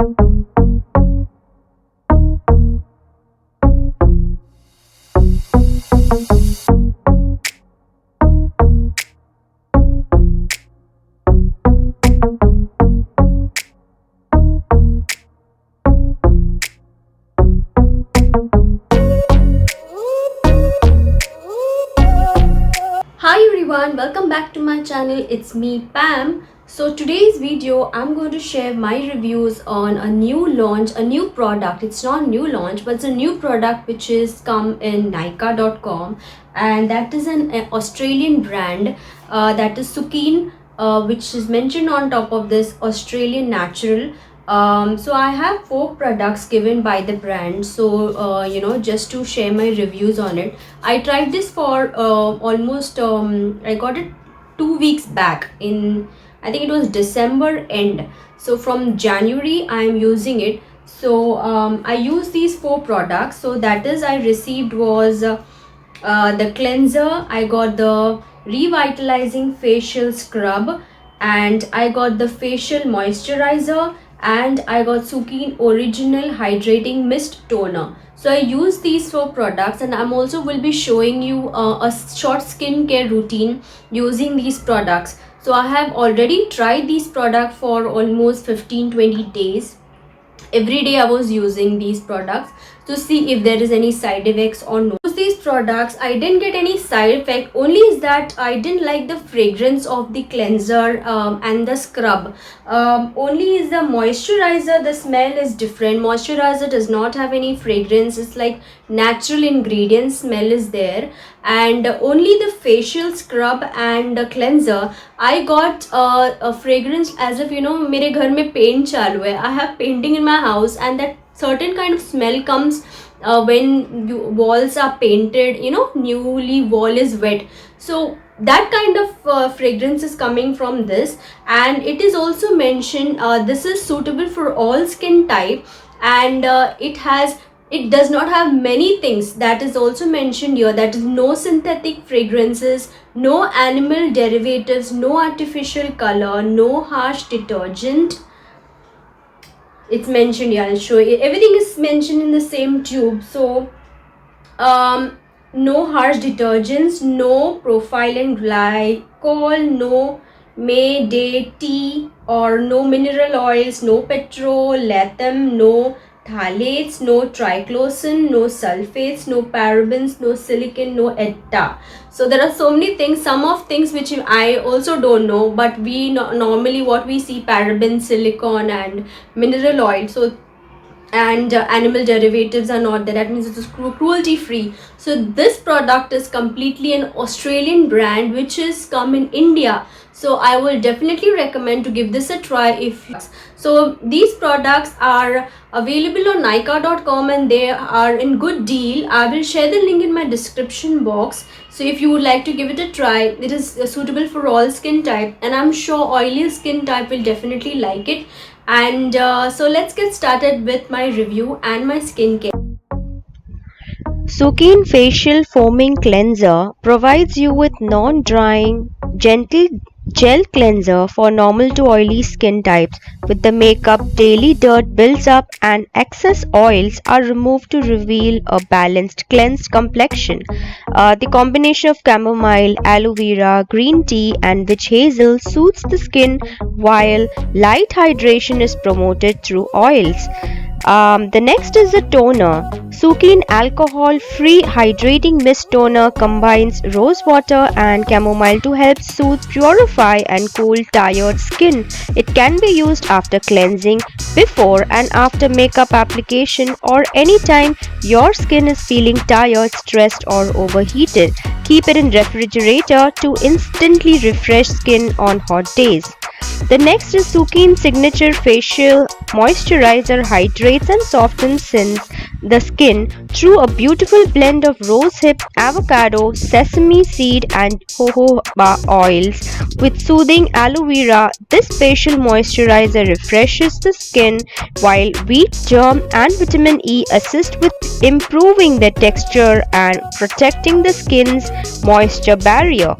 Hi everyone, welcome back to my channel. It's me Pam. So today's video I'm going to share my reviews on a new launch, a new product. It's not new launch, but it's a new product which is come in Nykaa.com, and that is an Australian brand, that is Sukin, which is mentioned on top of this Australian natural. So I have 4 products given by the brand, so just to share my reviews on it. I tried this for almost I got it 2 weeks back, in I think it was December end. So from January I am using it. So I use these 4 products. So that is, I received was the cleanser, I got the revitalizing facial scrub, and I got the facial moisturizer, and I got Sukin original hydrating mist toner. So I use these 4 products, and I'm also will be showing you a short skincare routine using these products. So I have already tried these products for almost 15-20 days. Every day I was using these products to see if there is any side effects or no. These products, I didn't get any side effect, only is that I didn't like the fragrance of the cleanser and the scrub. Only is the moisturizer, the smell is different. Moisturizer does not have any fragrance, it's like natural ingredients smell is there. And only the facial scrub and the cleanser, I got a fragrance as if मेरे घर में paint चालू है. I have painting in my house, and that certain kind of smell comes when walls are painted, newly wall is wet. So that kind of fragrance is coming from this. And it is also mentioned this is suitable for all skin type, and it does not have many things that is also mentioned here. That is, no synthetic fragrances, no animal derivatives, no artificial color, no harsh detergent. It's mentioned here, I'll show you. Everything is mentioned in the same tube. So no harsh detergents, no profile and glycol, no May-Day tea, or no mineral oils, no petrolatum, no phthalates, no triclosan, no sulfates, no parabens, no silicon, no ETA. So there are so many things, some of things which I also don't know, but we normally what we see, parabens, silicon and mineral oil. So and animal derivatives are not there. That means it is cruelty free. So this product is completely an Australian brand which is come in India. So I will definitely recommend to give this a try. So these products are available on Nykaa.com, and they are in good deal. I will share the link in my description box. So if you would like to give it a try, it is suitable for all skin type, and I'm sure oily skin type will definitely like it. And so let's get started with my review and my skincare. Sukin Facial Foaming Cleanser provides you with non-drying, gentle gel cleanser for normal to oily skin types. With the makeup, daily dirt builds up and excess oils are removed to reveal a balanced, cleansed complexion. The combination of chamomile, aloe vera, green tea, and witch hazel soothes the skin, while light hydration is promoted through oils. The next is the toner. Sukin alcohol-free hydrating mist toner combines rose water and chamomile to help soothe, purify and cool tired skin. It can be used after cleansing, before and after makeup application, or anytime your skin is feeling tired, stressed or overheated. Keep it in refrigerator to instantly refresh skin on hot days. The next is Sukin Signature Facial Moisturizer hydrates and softens the skin through a beautiful blend of rosehip, avocado, sesame seed and jojoba oils. With soothing aloe vera, this facial moisturizer refreshes the skin, while wheat germ and vitamin E assist with improving the texture and protecting the skin's moisture barrier.